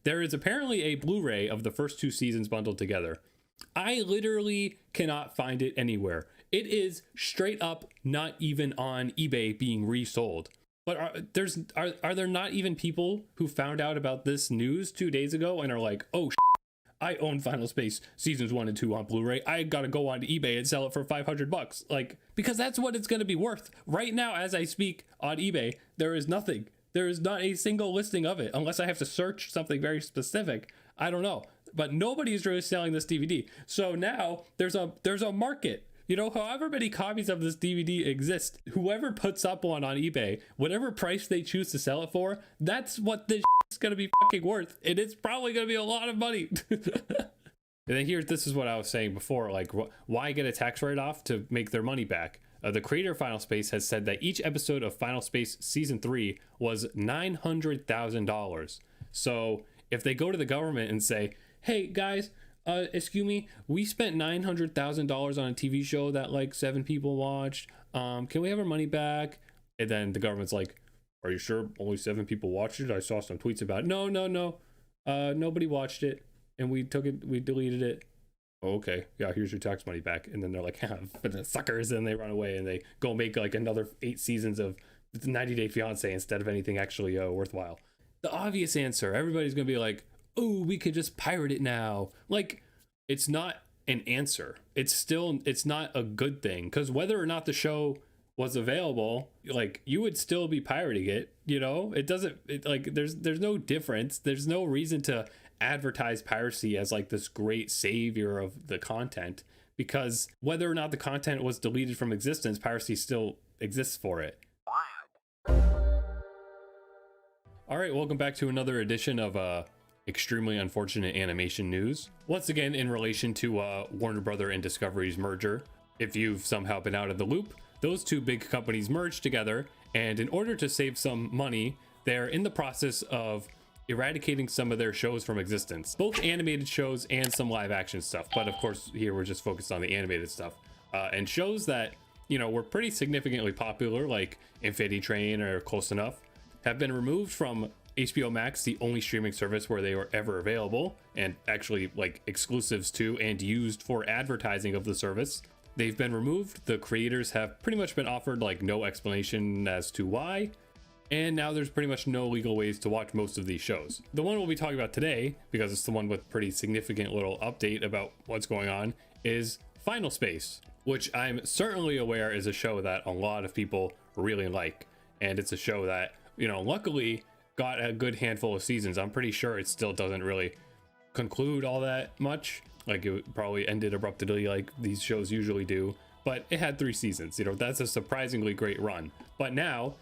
there is apparently a Blu-ray of the first 2 seasons bundled together. I literally cannot find it anywhere. It is straight up not even on eBay being resold. But are there not even people who found out about this news 2 days ago and are like, oh, I own Final Space seasons 1 and 2 on Blu-ray. I gotta go on eBay and sell it for $500. Like, because that's what it's gonna be worth. Right now, as I speak on eBay, there is nothing. There is not a single listing of it unless I have to search something very specific. I don't know. But nobody is really selling this DVD. So now there's a market. You know, however many copies of this DVD exist, whoever puts up one on eBay, whatever price they choose to sell it for, that's what this is going to be fucking worth. And it's probably going to be a lot of money. And then here, this is what I was saying before, like, why get a tax write-off to make their money back? The creator of Final Space has said that each episode of Final Space Season 3 was $900,000. So if they go to the government and say, hey, guys, excuse me, we spent $900,000 on a TV show that like 7 people watched. Can we have our money back? And then the government's like, are you sure only 7 people watched it? I saw some tweets about it. No. Nobody watched it. And we deleted it. Oh, okay. Yeah, here's your tax money back. And then they're like, but the suckers, and they run away and they go make like another 8 seasons of 90 Day Fiance instead of anything actually worthwhile. The obvious answer, everybody's gonna be like, oh, we could just pirate it now. Like, it's not an answer. It's not a good thing, because whether or not the show was available, like, you would still be pirating it, you know? There's no difference. There's no reason to advertise piracy as like this great savior of the content, because whether or not the content was deleted from existence, piracy still exists for it. All right, welcome back to another edition of extremely unfortunate animation news. Once again, in relation to Warner Brother and Discovery's merger. If you've somehow been out of the loop, those 2 big companies merged together, and in order to save some money, they're in the process of eradicating some of their shows from existence, both animated shows and some live action stuff. But of course, here we're just focused on the animated stuff, and shows that, you know, were pretty significantly popular, like Infinity Train or Close Enough, have been removed from HBO Max, the only streaming service where they were ever available, and actually like exclusives to and used for advertising of the service. They've been removed. The creators have pretty much been offered like no explanation as to why, and now there's pretty much no legal ways to watch most of these shows. The one we'll be talking about today, because it's the one with pretty significant little update about what's going on, is Final Space, which I'm certainly aware is a show that a lot of people really like, and it's a show that, you know, luckily got a good handful of seasons. I'm pretty sure it still doesn't really conclude all that much. Like, it probably ended abruptly like these shows usually do, but it had 3 seasons. You know, that's a surprisingly great run. But now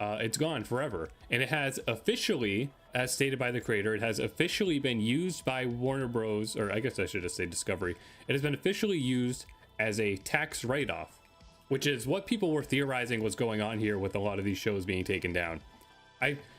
it's gone forever, and it has officially, as stated by the creator, it has officially been used by Warner Bros, or I guess I should just say Discovery. It has been officially used as a tax write-off, which is what people were theorizing was going on here with a lot of these shows being taken down.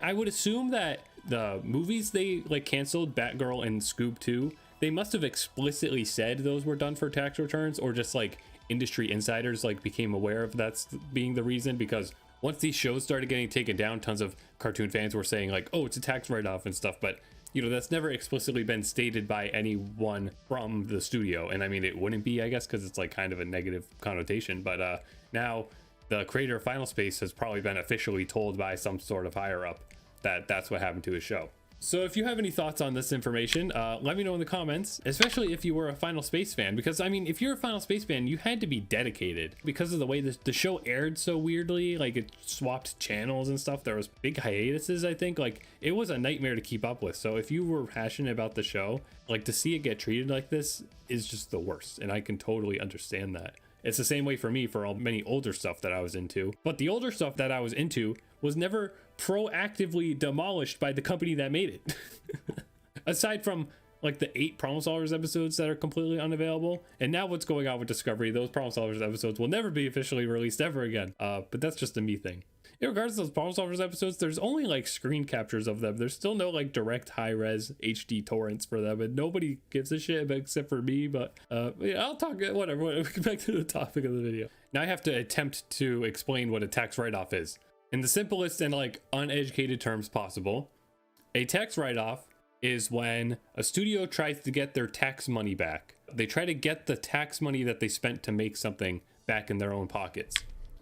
I would assume that the movies they like canceled, Batgirl and Scoob 2, they must have explicitly said those were done for tax returns, or just like industry insiders like became aware of that's being the reason, because once these shows started getting taken down, tons of cartoon fans were saying like, oh, it's a tax write-off and stuff, but you know, that's never explicitly been stated by anyone from the studio. And I mean, it wouldn't be, I guess, because it's like kind of a negative connotation, but now the creator of Final Space has probably been officially told by some sort of higher up that that's what happened to his show. So if you have any thoughts on this information, let me know in the comments, especially if you were a Final Space fan, because I mean, if you're a Final Space fan, you had to be dedicated because of the way the show aired so weirdly. Like, it swapped channels and stuff. There was big hiatuses, I think. Like, it was a nightmare to keep up with. So if you were passionate about the show, like, to see it get treated like this is just the worst, and I can totally understand that. It's the same way for me for many older stuff that I was into, but the older stuff that I was into was never proactively demolished by the company that made it. Aside from like the 8 Problem Solvers episodes that are completely unavailable, and now what's going on with Discovery, those Problem Solvers episodes will never be officially released ever again. But that's just a me thing. In regards to those Problem Solvers episodes, there's only like screen captures of them. There's still no like direct high-res HD torrents for them, and nobody gives a shit except for me. But yeah, I'll talk, whatever. Back to the topic of the video. Now I have to attempt to explain what a tax write-off is in the simplest and like uneducated terms possible. A tax write-off is when a studio tries to get their tax money back. They try to get the tax money that they spent to make something back in their own pockets.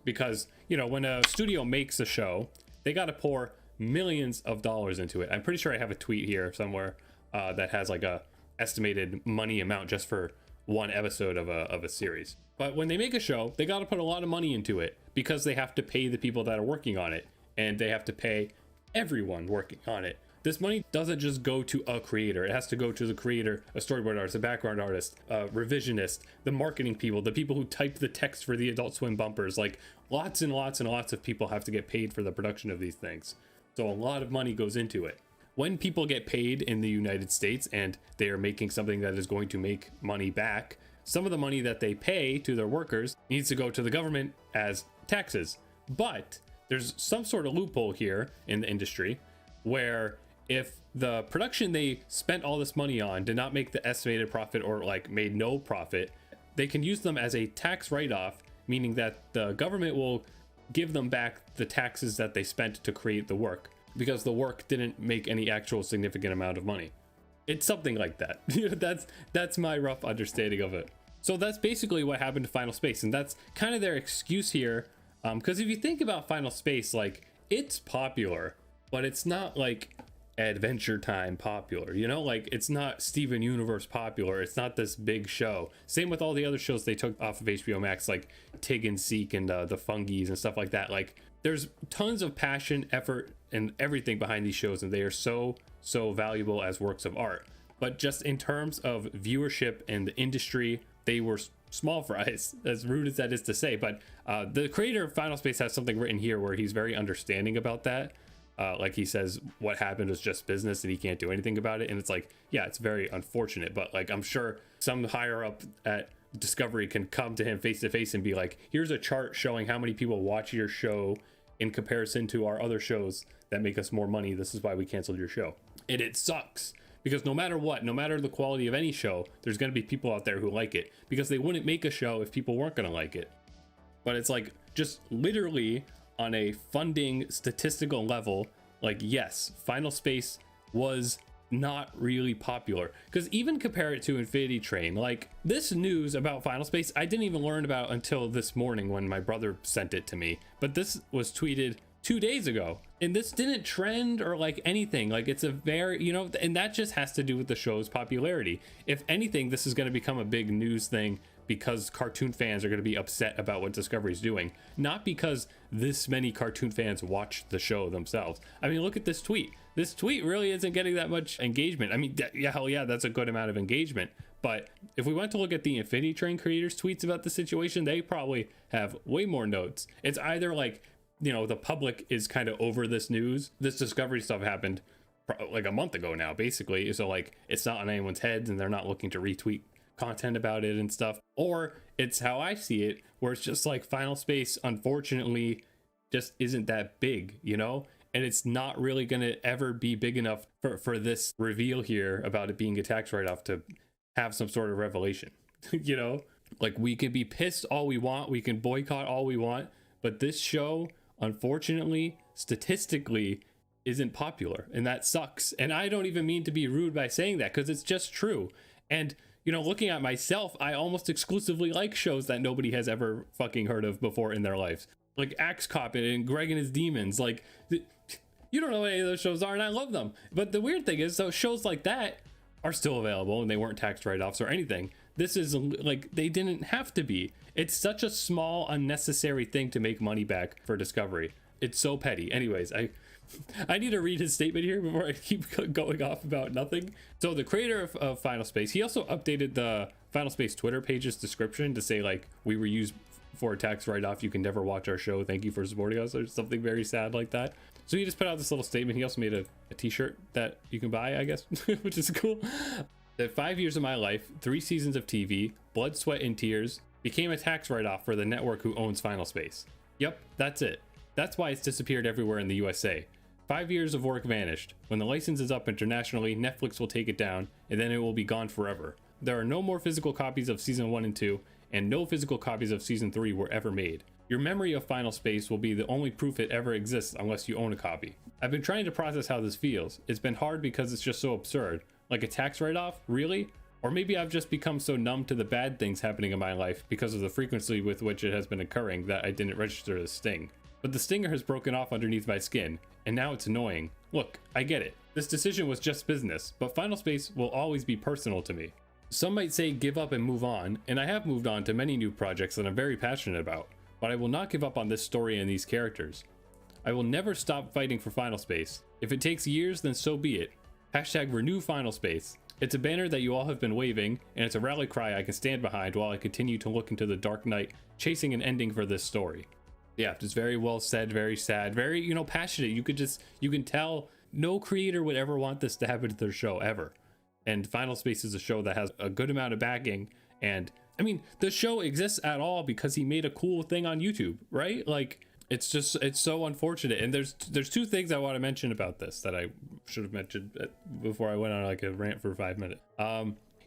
Because, you know, when a studio makes a show, they got to pour millions of dollars into it. I'm pretty sure I have a tweet here somewhere that has like a estimated money amount just for one episode of a series. But when they make a show, they got to put a lot of money into it because they have to pay the people that are working on it, and they have to pay everyone working on it. This money doesn't just go to a creator. It has to go to the creator, a storyboard artist, a background artist, a revisionist, the marketing people, the people who type the text for the Adult Swim bumpers. Like lots and lots and lots of people have to get paid for the production of these things. So a lot of money goes into it. When people get paid in the United States and they are making something that is going to make money back, some of the money that they pay to their workers needs to go to the government as taxes. But there's some sort of loophole here in the industry where if the production they spent all this money on did not make the estimated profit or like made no profit, they can use them as a tax write-off, meaning that the government will give them back the taxes that they spent to create the work because the work didn't make any actual significant amount of money. It's something like that. That's my rough understanding of it. So that's basically what happened to Final Space, and that's kind of their excuse here. Because if you think about Final Space, like it's popular, but it's not like Adventure Time popular, you know, like it's not Steven Universe popular. It's not this big show. Same with all the other shows they took off of HBO Max, like Tig and Seek and the Fungies and stuff like that. Like there's tons of passion, effort, and everything behind these shows, and they are so valuable as works of art. But just in terms of viewership and the industry, they were small fries, as rude as that is to say. But the creator of Final Space has something written here where he's very understanding about that. Like he says what happened was just business and he can't do anything about it. And it's like, yeah, it's very unfortunate, but like I'm sure some higher up at Discovery can come to him face to face and be like, here's a chart showing how many people watch your show in comparison to our other shows that make us more money. This is why we canceled your show. And it sucks because no matter what, no matter the quality of any show, there's going to be people out there who like it because they wouldn't make a show if people weren't going to like it. But it's like just literally on a funding statistical level, like yes, Final Space was not really popular, because even compare it to Infinity Train, like this news about Final Space I didn't even learn about until this morning when my brother sent it to me, but this was tweeted 2 days ago and this didn't trend or like anything. Like it's a very, you know, and that just has to do with the show's popularity. If anything, this is going to become a big news thing because cartoon fans are going to be upset about what Discovery's doing, not because this many cartoon fans watch the show themselves. I mean, look at this tweet. This tweet really isn't getting that much engagement. I mean, yeah, hell yeah, that's a good amount of engagement. But if we went to look at the Infinity Train creators' tweets about the situation, they probably have way more notes. It's either like, you know, the public is kind of over this news. This Discovery stuff happened like a month ago now, basically. So like, it's not on anyone's heads and they're not looking to retweet content about it and stuff. Or it's how I see it, where it's just like Final Space unfortunately just isn't that big, you know, and it's not really going to ever be big enough for this reveal here about it being a tax write-off to have some sort of revelation. You know, like we can be pissed all we want, we can boycott all we want, but this show unfortunately statistically isn't popular, and that sucks. And I don't even mean to be rude by saying that, because it's just true. And you know, looking at myself, I almost exclusively like shows that nobody has ever fucking heard of before in their lives. Like Axe Cop and Greg and His Demons. Like, you don't know what any of those shows are, and I love them. But the weird thing is, those shows like that are still available, and they weren't tax write-offs or anything. This is, like, they didn't have to be. It's such a small, unnecessary thing to make money back for Discovery. It's so petty. Anyways, I need to read his statement here before I keep going off about nothing. So the creator of Final Space, he also updated the Final Space Twitter page's description to say like, we were used for a tax write-off, you can never watch our show, thank you for supporting us, or something very sad like that. So he just put out this little statement. He also made a t-shirt that you can buy, I guess, which is cool. That 5 years of my life, 3 seasons of TV, blood, sweat, and tears became a tax write-off for the network who owns Final Space. Yep, that's it. That's why it's disappeared everywhere in the USA. 5 years of work vanished. When the license is up internationally, Netflix will take it down, and then it will be gone forever. There are no more physical copies of season 1 and 2, and no physical copies of season 3 were ever made. Your memory of Final Space will be the only proof it ever exists unless you own a copy. I've been trying to process how this feels. It's been hard because it's just so absurd. Like a tax write-off? Really? Or maybe I've just become so numb to the bad things happening in my life because of the frequency with which it has been occurring that I didn't register the sting. But the stinger has broken off underneath my skin, and now it's annoying. Look, I get it. This decision was just business, but Final Space will always be personal to me. Some might say give up and move on, and I have moved on to many new projects that I'm very passionate about, but I will not give up on this story and these characters. I will never stop fighting for Final Space. If it takes years, then so be it. Hashtag renew Final Space. It's a banner that you all have been waving, and it's a rally cry I can stand behind while I continue to look into the dark night, chasing an ending for this story. Yeah, just very well said, very sad, very, you know, passionate. You can tell no creator would ever want this to happen to their show, ever. And Final Space is a show that has a good amount of backing, and I mean, the show exists at all because he made a cool thing on YouTube, right? Like, it's so unfortunate. And there's two things I want to mention about this that I should have mentioned before I went on like a rant for 5 minutes.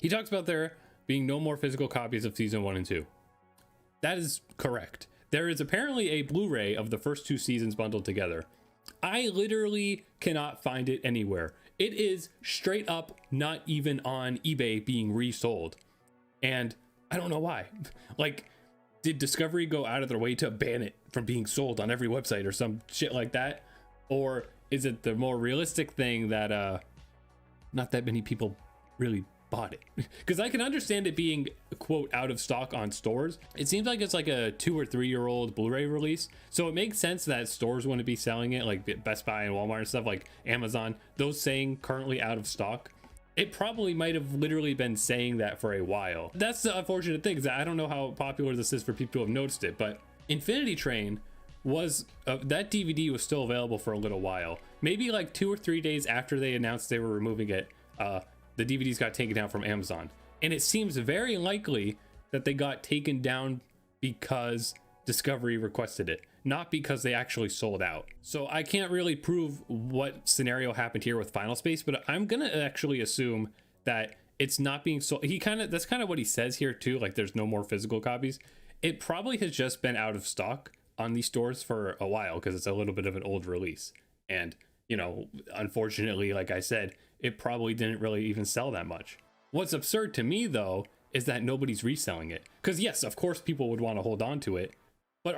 He talks about there being no more physical copies of season 1 and 2. That is correct. There is apparently a Blu-ray of the first 2 seasons bundled together. I literally cannot find it anywhere. It is straight up not even on eBay being resold. And I don't know why. Like, did Discovery go out of their way to ban it from being sold on every website or some shit like that? Or is it the more realistic thing that not that many people really bought it? Because I can understand it being, quote, out of stock on stores. It seems like it's like a 2 or 3 year old Blu-ray release, so it makes sense that stores want to be selling it, like Best Buy and Walmart and stuff, like Amazon, those saying currently out of stock. It probably might have literally been saying that for a while. That's the unfortunate thing, is that I don't know how popular this is for people who have noticed it, but Infinity Train was that DVD was still available for a little while. Maybe like 2 or 3 days after they announced they were removing it, the DVDs got taken down from Amazon. And it seems very likely that they got taken down because Discovery requested it, not because they actually sold out. So I can't really prove what scenario happened here with Final Space, but I'm gonna actually assume that it's not being sold. That's kind of what he says here too, like there's no more physical copies. It probably has just been out of stock on these stores for a while because it's a little bit of an old release. And, you know, unfortunately, like I said, it probably didn't really even sell that much. What's absurd to me though is that nobody's reselling it. Because yes, of course people would want to hold on to it, but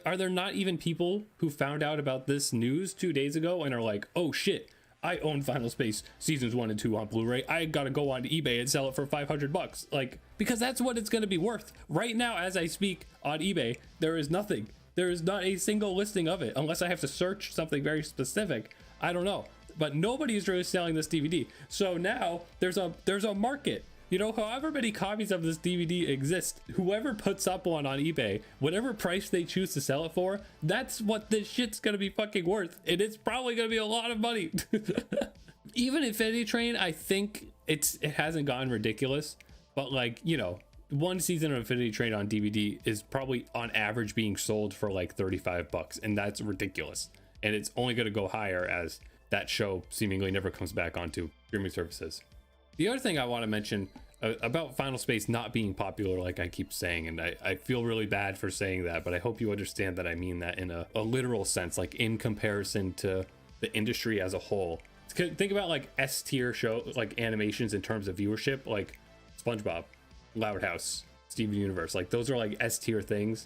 are there not even people who found out about this news 2 days ago and are like, oh shit, I own Final Space seasons 1 and 2 on Blu-ray. I gotta go on eBay and sell it for $500. Like, because that's what it's gonna be worth. Right now, as I speak on eBay, there is nothing. There is not a single listing of it unless I have to search something very specific. I don't know, but nobody is really selling this DVD. So now there's a market. You know, however many copies of this DVD exist, whoever puts up one on eBay, whatever price they choose to sell it for, that's what this shit's gonna be fucking worth. And it's probably gonna be a lot of money. Even Infinity Train, I think it hasn't gotten ridiculous, but like, you know, 1 season of Infinity Train on DVD is probably on average being sold for like $35, and that's ridiculous. And it's only gonna go higher as that show seemingly never comes back onto streaming services. The other thing I want to mention about Final Space not being popular, like I keep saying, and I feel really bad for saying that, but I hope you understand that I mean that in a literal sense, like in comparison to the industry as a whole. Think about like S tier show, like animations in terms of viewership, like SpongeBob, Loud House, Steven Universe, like those are like S tier things.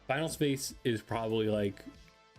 Final Space is probably like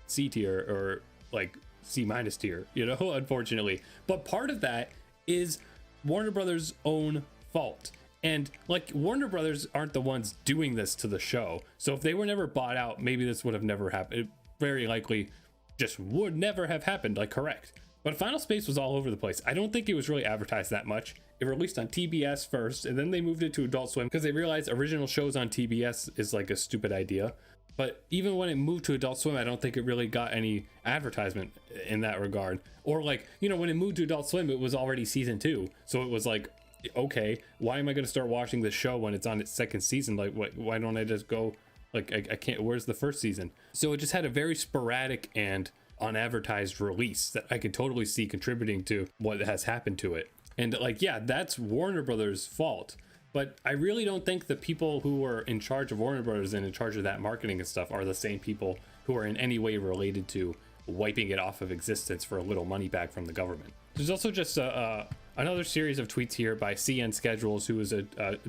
C tier or like C minus tier, you know, unfortunately. But part of that is Warner Brothers' own fault. And like Warner Brothers aren't the ones doing this to the show. So if they were never bought out, maybe this would have never happened. It very likely just would never have happened, like correct. But Final Space was all over the place. I don't think it was really advertised that much. It released on TBS first, and then they moved it to Adult Swim because they realized original shows on TBS is like a stupid idea. But even when it moved to Adult Swim, I don't think it really got any advertisement in that regard. Or like, you know, when it moved to Adult Swim, it was already season 2. So it was like, okay, why am I going to start watching this show when it's on its 2nd season? Like, why don't I just go, like, I can't, where's the 1st season? So it just had a very sporadic and unadvertised release that I could totally see contributing to what has happened to it. And like, yeah, that's Warner Brothers' fault. But I really don't think the people who are in charge of Warner Brothers and in charge of that marketing and stuff are the same people who are in any way related to wiping it off of existence for a little money back from the government. There's also just another series of tweets here by CN Schedules, who is a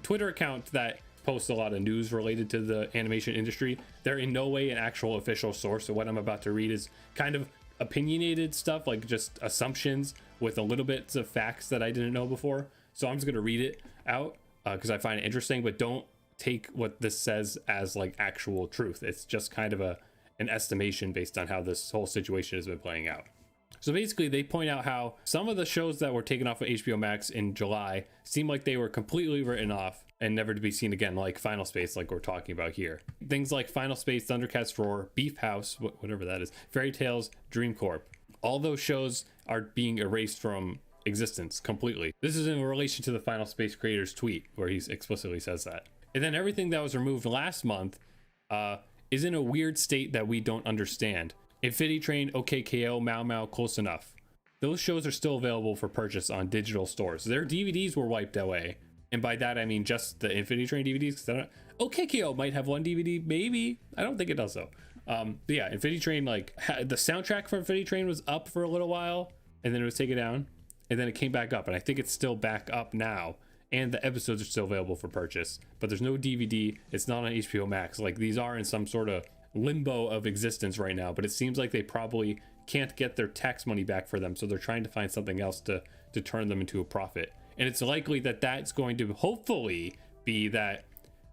Twitter account that posts a lot of news related to the animation industry. They're in no way an actual official source, so what I'm about to read is kind of opinionated stuff, like just assumptions with a little bit of facts that I didn't know before. So I'm just going to read it out because I find it interesting, but don't take what this says as like actual truth. It's just kind of an estimation based on how this whole situation has been playing out. So basically, they point out how some of the shows that were taken off of HBO Max in July seem like they were completely written off and never to be seen again, like Final Space, like we're talking about here. Things like Final Space, Thundercats Roar, Beef House, whatever that is, Fairy Tales, Dream Corp. All those shows are being erased from existence completely. This is in relation to the Final Space creator's tweet, where he explicitly says that. And then everything that was removed last month is in a weird state that we don't understand. Infinity Train, OKKO, Mau Mau, Close Enough. Those shows are still available for purchase on digital stores. Their DVDs were wiped away. And by that, I mean just the Infinity Train DVDs. OKKO might have one DVD, maybe. I don't think it does, though. But yeah, Infinity Train, like, the soundtrack for Infinity Train was up for a little while, and then it was taken down, and then it came back up. And I think it's still back up now. And the episodes are still available for purchase. But there's no DVD. It's not on HBO Max. Like, these are in some sort of limbo of existence right now, but it seems like they probably can't get their tax money back for them, so they're trying to find something else to turn them into a profit. And it's likely that that's going to hopefully be that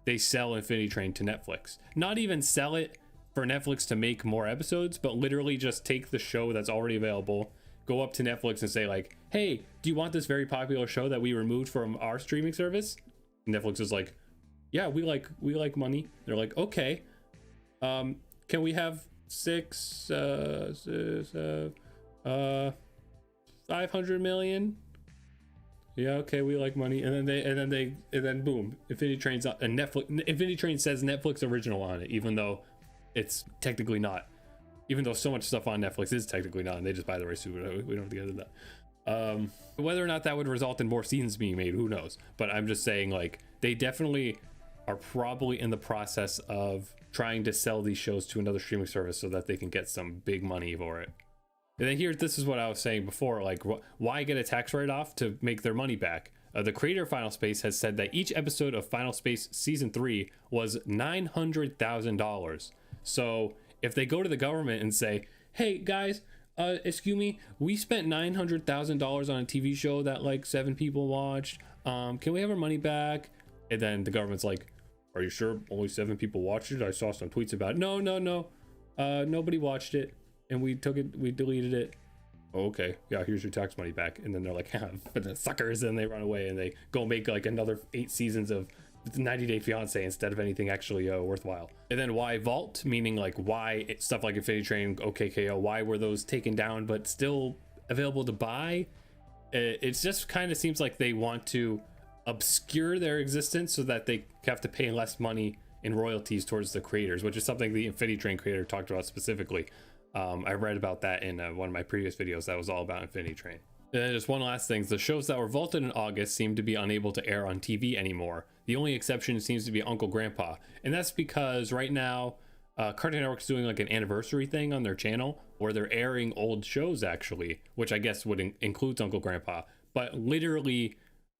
they sell Infinity Train to Netflix. Not even sell it for Netflix to make more episodes, but literally just take the show that's already available, go up to Netflix and say like, hey, do you want this very popular show that we removed from our streaming service? And Netflix is like, yeah, we like money. They're like, okay. Can we have 500 million? Yeah, okay, we like money. And then boom, Infinity Train's on, and Infinity Train says Netflix original on it, even though it's technically not. Even though so much stuff on Netflix is technically not, and they just buy the rights to it. We don't have to get into that. Whether or not that would result in more seasons being made, who knows? But I'm just saying, like, they definitely are probably in the process of trying to sell these shows to another streaming service so that they can get some big money for it. And then here, this is what I was saying before, like, why get a tax write-off to make their money back? The creator of Final Space has said that each episode of Final Space Season 3 was $900,000. So if they go to the government and say, hey, guys, excuse me, we spent $900,000 on a TV show that, like, 7 people watched. Can we have our money back? And then the government's like, are you sure only 7 people watched it? I saw some tweets about it. No. Nobody watched it. And we took it, we deleted it. Oh, okay, yeah, here's your tax money back. And then they're like, but the suckers, and they run away and they go make like another 8 seasons of 90 Day Fiance instead of anything actually worthwhile. And then why Vault, meaning like why stuff like Infinity Train, OKKO, why were those taken down but still available to buy? It just kind of seems like they want to obscure their existence so that they have to pay less money in royalties towards the creators, which is something the Infinity Train creator talked about specifically. I read about that in one of my previous videos that was all about Infinity Train. And then just one last thing, the shows that were vaulted in August seem to be unable to air on TV anymore. The only exception seems to be Uncle Grandpa, and that's because right now Cartoon Network's doing like an anniversary thing on their channel where they're airing old shows actually, which I guess would include Uncle Grandpa, but literally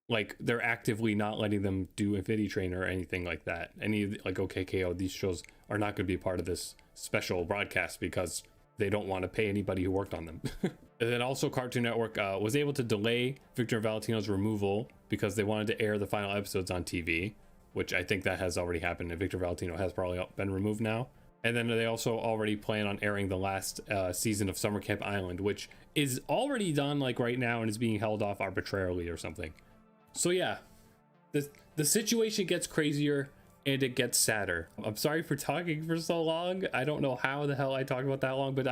like they're actively not letting them do Infinity Train or anything like that. Any like OKKO, these shows are not going to be part of this special broadcast because they don't want to pay anybody who worked on them. And then also Cartoon Network was able to delay Victor and Valentino's removal because they wanted to air the final episodes on TV, which I think that has already happened, and Victor Valentino has probably been removed now. And then they also already plan on airing the last season of Summer Camp Island, which is already done like right now and is being held off arbitrarily or something. So yeah, the situation gets crazier and it gets sadder. I'm sorry for talking for so long. I don't know how the hell I talked about that long, but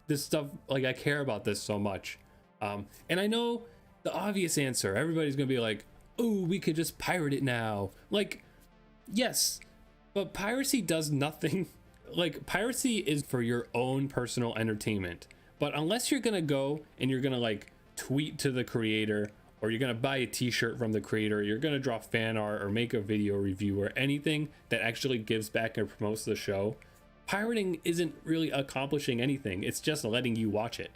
this stuff, like, I care about this so much. And I know the obvious answer. Everybody's gonna be like, oh, we could just pirate it now. Like, yes, but piracy does nothing. Like, piracy is for your own personal entertainment. But unless you're gonna go and you're gonna like tweet to the creator, or you're gonna buy a t-shirt from the creator, you're gonna draw fan art or make a video review or anything that actually gives back and promotes the show, pirating isn't really accomplishing anything. It's just letting you watch it.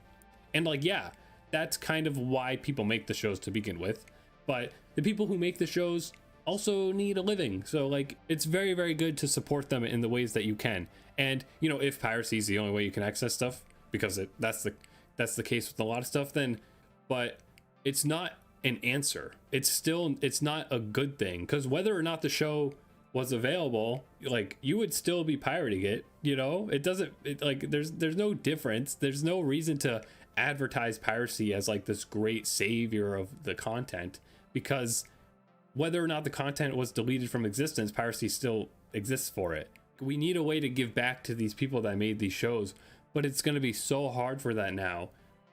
And like, yeah, that's kind of why people make the shows to begin with. But the people who make the shows also need a living. So like, it's very, very good to support them in the ways that you can. And, you know, if piracy is the only way you can access stuff, because that's the case with a lot of stuff, then, but it's not an answer. It's not a good thing, because whether or not the show was available, like, you would still be pirating it, you know? Like, there's no difference. There's no reason to advertise piracy as like this great savior of the content, because whether or not the content was deleted from existence, piracy still exists for it. We need a way to give back to these people that made these shows, but it's going to be so hard for that now,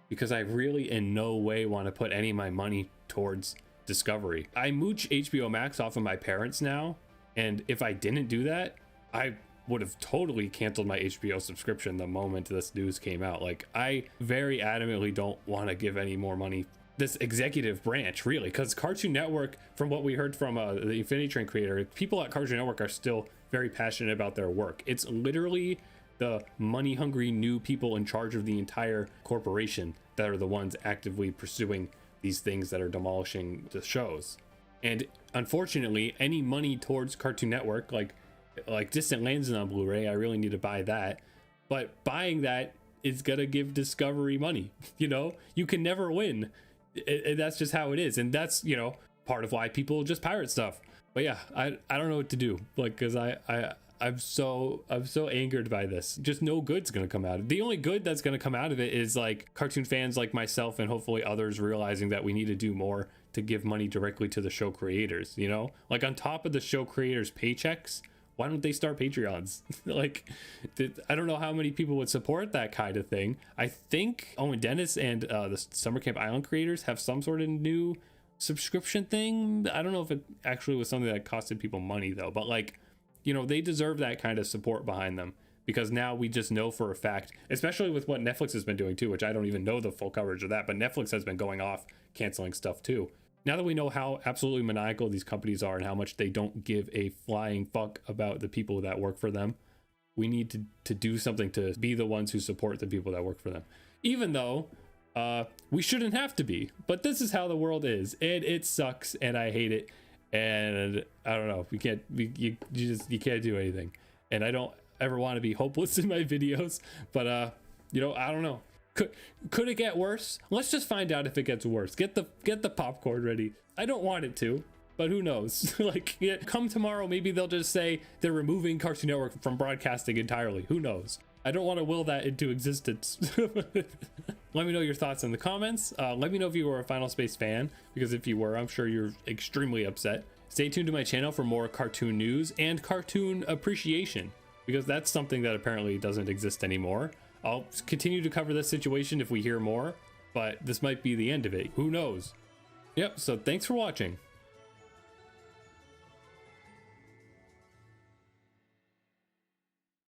because I really in no way want to put any of my money towards Discovery. I mooch HBO Max off of my parents now, and if I didn't do that, I would have totally canceled my HBO subscription the moment this news came out. Like, I very adamantly don't want to give any more money this executive branch, really, because Cartoon Network, from what we heard from the Infinity Train creator, people at Cartoon Network are still very passionate about their work. It's literally the money hungry new people in charge of the entire corporation that are the ones actively pursuing these things that are demolishing the shows. And unfortunately, any money towards Cartoon Network, like Distant Lands on Blu-ray, I really need to buy that, but buying that is gonna give Discovery money. You know, you can never win. That's just how it is, and that's, you know, part of why people just pirate stuff. But yeah, I don't know what to do, like, because I'm so angered by this. Just no good's gonna come out of it. The only good that's gonna come out of it is like cartoon fans like myself and hopefully others realizing that we need to do more to give money directly to the show creators, you know, like on top of the show creators' paychecks. Why don't they start Patreons? Like, I don't know how many people would support that kind of thing. I think Owen Dennis and the Summer Camp Island creators have some sort of new subscription thing. I don't know if it actually was something that costed people money though, but like, you know, they deserve that kind of support behind them, because now we just know for a fact, especially with what Netflix has been doing too, which I don't even know the full coverage of that, but Netflix has been going off canceling stuff too. Now that we know how absolutely maniacal these companies are and how much they don't give a flying fuck about the people that work for them, we need to do something to be the ones who support the people that work for them. Even though we shouldn't have to be, but this is how the world is, and it sucks, and I hate it, and I don't know, you can't do anything, and I don't ever want to be hopeless in my videos, but you know, I don't know. Could it get worse? Let's just find out if it gets worse. Get the popcorn ready. I don't want it to, but who knows? Like, yeah, come tomorrow, maybe they'll just say they're removing Cartoon Network from broadcasting entirely. Who knows? I don't want to will that into existence. Let me know your thoughts in the comments. Let me know if you were a Final Space fan, because if you were, I'm sure you're extremely upset. Stay tuned to my channel for more cartoon news and cartoon appreciation, because that's something that apparently doesn't exist anymore. I'll continue to cover this situation if we hear more, but this might be the end of it. Who knows? Yep, so thanks for watching.